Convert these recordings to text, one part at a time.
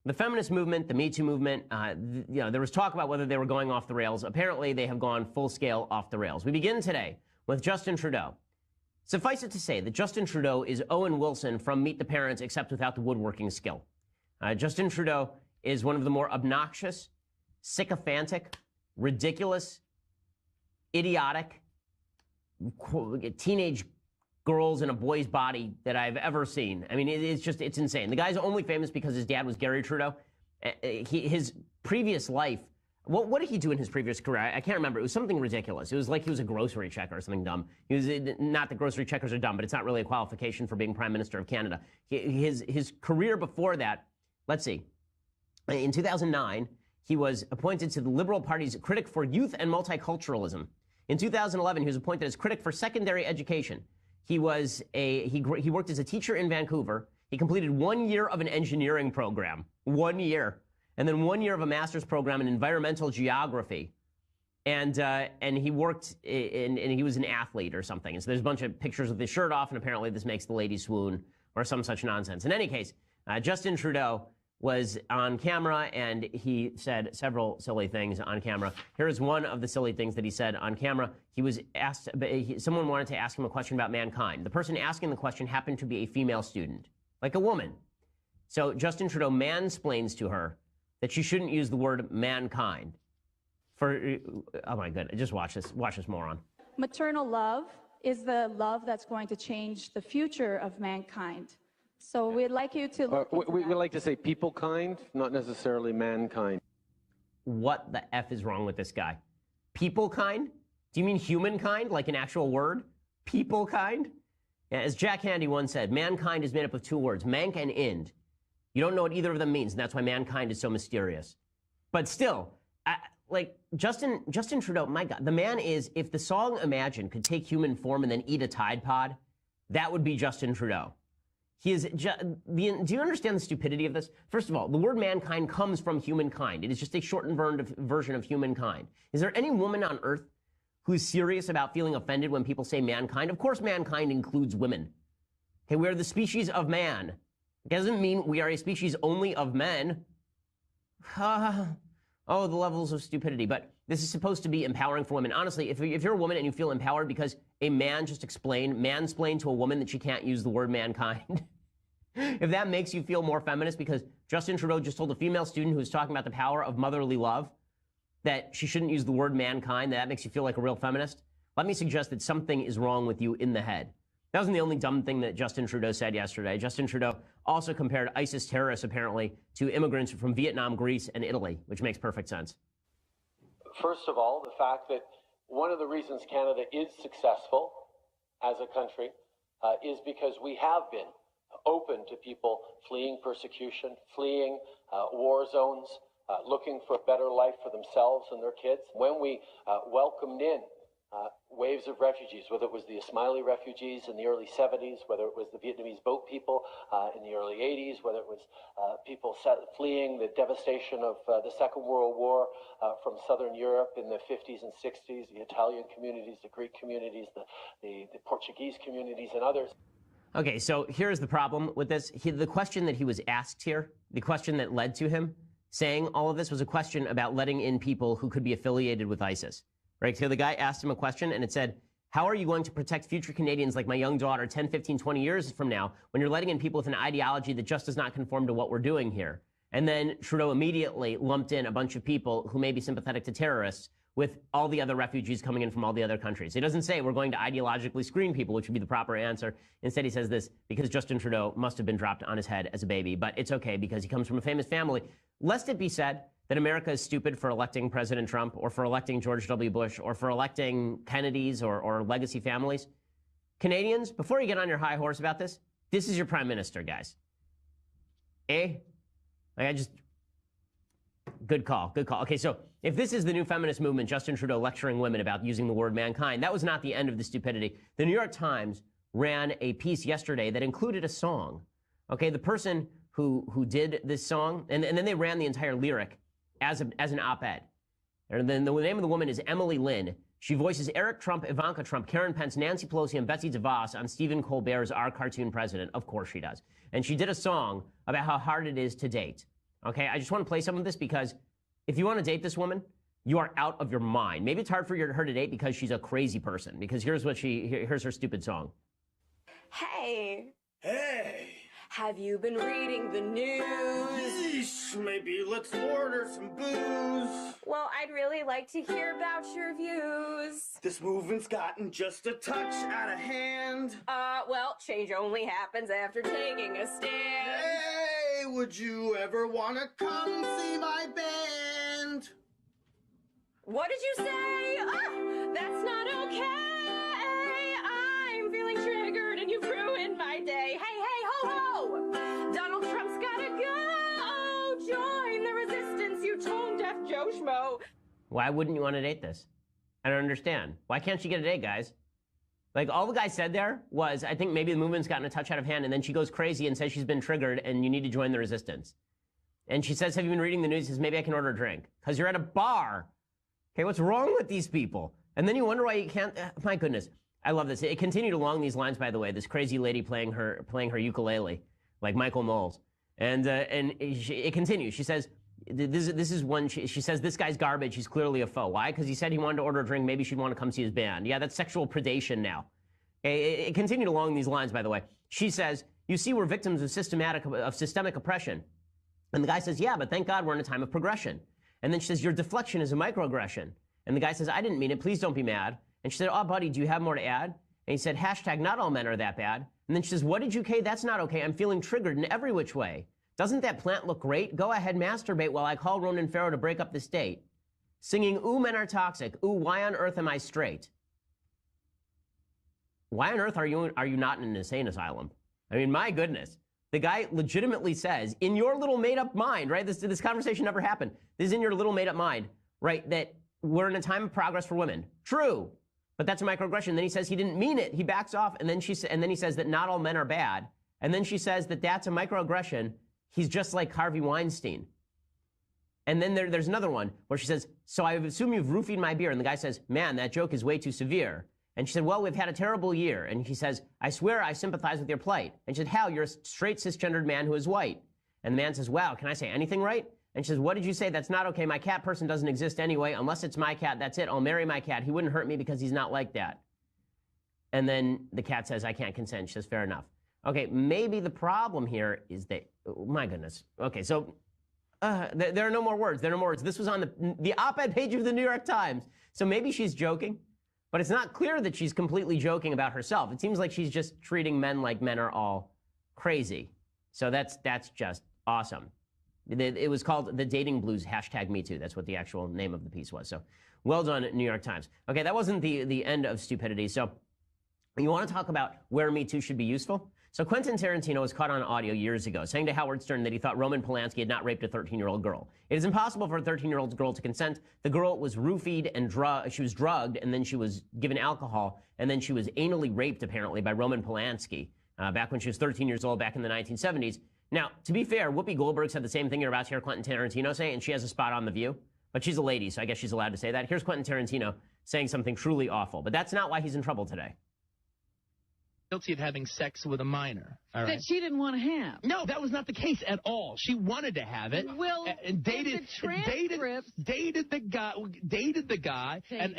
The feminist movement, the Me Too movement, there was talk about whether they were going off the rails. Apparently, they have gone full scale off the rails. We begin today with Justin Trudeau. Suffice it to say that Justin Trudeau is Owen Wilson from Meet the Parents, except without the woodworking skill. Justin Trudeau is one of the more obnoxious, sycophantic, ridiculous, idiotic teenage girls in a boy's body that I've ever seen. I mean, it's insane. The guy's only famous because his dad was Gary Trudeau. His previous life, what did he do in his previous career? I can't remember. It was something ridiculous. It was like he was a grocery checker or something dumb. He was, not that grocery checkers are dumb, but it's not really a qualification for being Prime Minister of Canada. His career before that, let's see. In 2009, he was appointed to the Liberal Party's critic for youth and multiculturalism. In 2011, he was appointed as critic for secondary education. He worked as a teacher in Vancouver. He completed 1 year of an engineering program, 1 year, and then 1 year of a master's program in environmental geography. And he worked and he was an athlete or something. And so there's a bunch of pictures with his shirt off, and apparently this makes the ladies swoon or some such nonsense. In any case, Justin Trudeau was on camera, and he said several silly things on camera. Here is one of the silly things that he said on camera. He was asked, someone wanted to ask him a question about mankind. The person asking the question happened to be a female student, like a woman. So Justin Trudeau mansplains to her that she shouldn't use the word mankind. Oh my goodness, just watch this moron. Maternal love is the love that's going to change the future of mankind. So we'd like you to look we like to say people kind, not necessarily mankind. What the F is wrong with this guy? People kind? Do you mean humankind, like an actual word? People kind? Yeah, as Jack Handy once said, mankind is made up of two words, mank and ind. You don't know what either of them means, and that's why mankind is so mysterious. But still, Justin Trudeau, my God, the man is, if the song Imagine could take human form and then eat a Tide Pod, that would be Justin Trudeau. Do you understand the stupidity of this? First of all, the word mankind comes from humankind. It is just a shortened version of humankind. Is there any woman on earth who's serious about feeling offended when people say mankind? Of course, mankind includes women. Okay, we are the species of man. It doesn't mean we are a species only of men. Oh, the levels of stupidity. But this is supposed to be empowering for women. Honestly, if you're a woman and you feel empowered because a man just mansplained to a woman that she can't use the word mankind, if that makes you feel more feminist because Justin Trudeau just told a female student who was talking about the power of motherly love that she shouldn't use the word mankind, that makes you feel like a real feminist, let me suggest that something is wrong with you in the head. That wasn't the only dumb thing that Justin Trudeau said yesterday. Justin Trudeau also compared ISIS terrorists, apparently, to immigrants from Vietnam, Greece, and Italy, which makes perfect sense. First of all, the fact that one of the reasons Canada is successful as a country is because we have been open to people fleeing persecution, fleeing war zones, looking for a better life for themselves and their kids. When we welcomed in waves of refugees, whether it was the Ismaili refugees in the early 70s, whether it was the Vietnamese boat people in the early 80s, whether it was people fleeing the devastation of the Second World War from Southern Europe in the 50s and 60s, the Italian communities, the Greek communities, the Portuguese communities, and others. Okay, so here's the problem with this. The question that he was asked here, the question that led to him saying all of this was a question about letting in people who could be affiliated with ISIS. Right, so the guy asked him a question, and it said, how are you going to protect future Canadians like my young daughter 10, 15, 20 years from now when you're letting in people with an ideology that just does not conform to what we're doing here? And then Trudeau immediately lumped in a bunch of people who may be sympathetic to terrorists with all the other refugees coming in from all the other countries. He doesn't say we're going to ideologically screen people, which would be the proper answer. Instead, he says this because Justin Trudeau must have been dropped on his head as a baby. But it's okay because he comes from a famous family. Lest it be said that America is stupid for electing President Trump or for electing George W. Bush or for electing Kennedys or legacy families. Canadians, before you get on your high horse about this is your prime minister, guys. Good call. Okay, so if this is the new feminist movement, Justin Trudeau lecturing women about using the word mankind, that was not the end of the stupidity. The New York Times ran a piece yesterday that included a song. Okay, the person who did this song, and then they ran the entire lyric as an op-ed. And then the name of the woman is Emily Lynn. She voices Eric Trump, Ivanka Trump, Karen Pence, Nancy Pelosi, and Betsy DeVos on Stephen Colbert's Our Cartoon President. Of course she does. And she did a song about how hard it is to date. Okay, I just want to play some of this because if you want to date this woman, you are out of your mind. Maybe it's hard for her to date because she's a crazy person. Because here's her stupid song. Hey. Hey. Have you been reading the news? Yeesh, maybe let's order some booze. Well, I'd really like to hear about your views. This movement's gotten just a touch out of hand. Well, change only happens after taking a stand. Hey, would you ever want to come see my band? What did you say? Oh, that's not okay. I'm feeling triggered and you've ruined my day. Hey, ho, ho. Donald Trump's gotta go. Join the resistance, you tone-deaf Joe Schmo. Why wouldn't you want to date this? I don't understand. Why can't she get a date, guys? Like, all the guy said there was, I think maybe the movement's gotten a touch out of hand, and then she goes crazy and says she's been triggered and you need to join the resistance. And she says, have you been reading the news? She says, maybe I can order a drink. Because you're at a bar. Okay, what's wrong with these people? And then you wonder why you can't, my goodness. I love this. It continued along these lines, by the way, this crazy lady playing her ukulele, like Michael Knowles. And it continues. She says, this is one, she says, this guy's garbage. He's clearly a foe. Why? Because he said he wanted to order a drink. Maybe she'd want to come see his band. Yeah, that's sexual predation now. Okay, it continued along these lines, by the way. She says, you see, we're victims of systemic oppression. And the guy says, yeah, but thank God we're in a time of progression. And then she says, your deflection is a microaggression. And the guy says, I didn't mean it. Please don't be mad. And she said, oh, buddy, do you have more to add? And he said, hashtag not all men are that bad. And then she says, what did you say? That's not okay. I'm feeling triggered in every which way. Doesn't that plant look great? Go ahead, masturbate while I call Ronan Farrow to break up this date. Singing, ooh, men are toxic. Ooh, why on earth am I straight? Why on earth are you not in an insane asylum? I mean, my goodness. The guy legitimately says, in your little made-up mind, right? This conversation never happened. This is in your little made-up mind, right? That we're in a time of progress for women. True, but that's a microaggression. Then he says he didn't mean it. He backs off, and then he says that not all men are bad. And then she says that that's a microaggression. He's just like Harvey Weinstein. And then there's another one where she says, so I assume you've roofied my beer. And the guy says, man, that joke is way too severe. And she said, well, we've had a terrible year. And he says, I swear I sympathize with your plight. And she said, how? You're a straight cisgendered man who is white. And the man says, wow, can I say anything right? And she says, what did you say? That's not okay. My cat person doesn't exist anyway. Unless it's my cat, that's it. I'll marry my cat. He wouldn't hurt me because he's not like that. And then the cat says, I can't consent. She says, fair enough. Okay, maybe the problem here is that, oh, my goodness. Okay, so there are no more words. There are no more words. This was on the op-ed page of the New York Times. So maybe she's joking. But it's not clear that she's completely joking about herself. It seems like she's just treating men like men are all crazy. So that's just awesome. It was called The Dating Blues, #MeToo. That's what the actual name of the piece was. So well done, New York Times. Okay, that wasn't the end of stupidity. So you want to talk about where Me Too should be useful? So Quentin Tarantino was caught on audio years ago saying to Howard Stern that he thought Roman Polanski had not raped a 13-year-old girl. It is impossible for a 13-year-old girl to consent. The girl was roofied and she was drugged, and then she was given alcohol, and then she was anally raped, apparently, by Roman Polanski back when she was 13 years old, back in the 1970s. Now, to be fair, Whoopi Goldberg said the same thing you're about to hear Quentin Tarantino say, and she has a spot on The View. But she's a lady, so I guess she's allowed to say that. Here's Quentin Tarantino saying something truly awful. But that's not why he's in trouble today. Guilty of having sex with a minor. All right. That she didn't want to have. No, that was not the case at all. She wanted to have it. Well, and dated the guy, and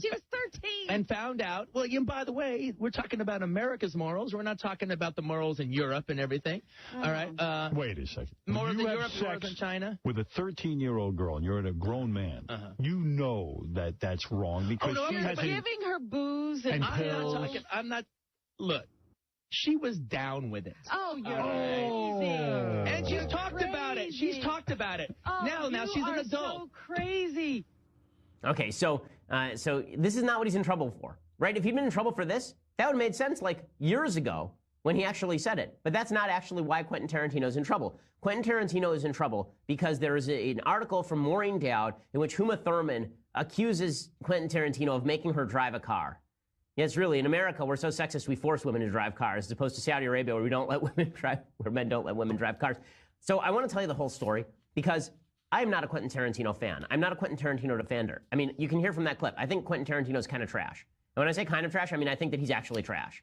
she was 13. And found out. Well, and by the way, we're talking about America's morals. We're not talking about the morals in Europe and everything. All right. Wait a second. Morals in Europe, morals in China. With a 13-year-old girl, and you're a grown man. You know that that's wrong because she has giving her booze and pills. I'm not. Look, she was down with it. Oh, you're crazy. And she's talked about it. She's talked about it. Oh, now she's an adult. So crazy. Okay, so this is not what he's in trouble for, right? If he'd been in trouble for this, that would have made sense like years ago when he actually said it. But that's not actually why Quentin Tarantino is in trouble. Quentin Tarantino is in trouble because there is an article from Maureen Dowd in which Uma Thurman accuses Quentin Tarantino of making her drive a car. Yes, really, in America, we're so sexist we force women to drive cars, as opposed to Saudi Arabia, where we don't let women drive, where men don't let women drive cars. So I want to tell you the whole story, because I'm not a Quentin Tarantino fan. I'm not a Quentin Tarantino defender. I mean, you can hear from that clip. I think Quentin Tarantino is kind of trash. And when I say kind of trash, I mean I think that he's actually trash.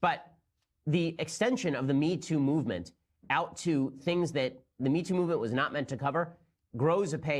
But the extension of the Me Too movement out to things that the Me Too movement was not meant to cover grows apace.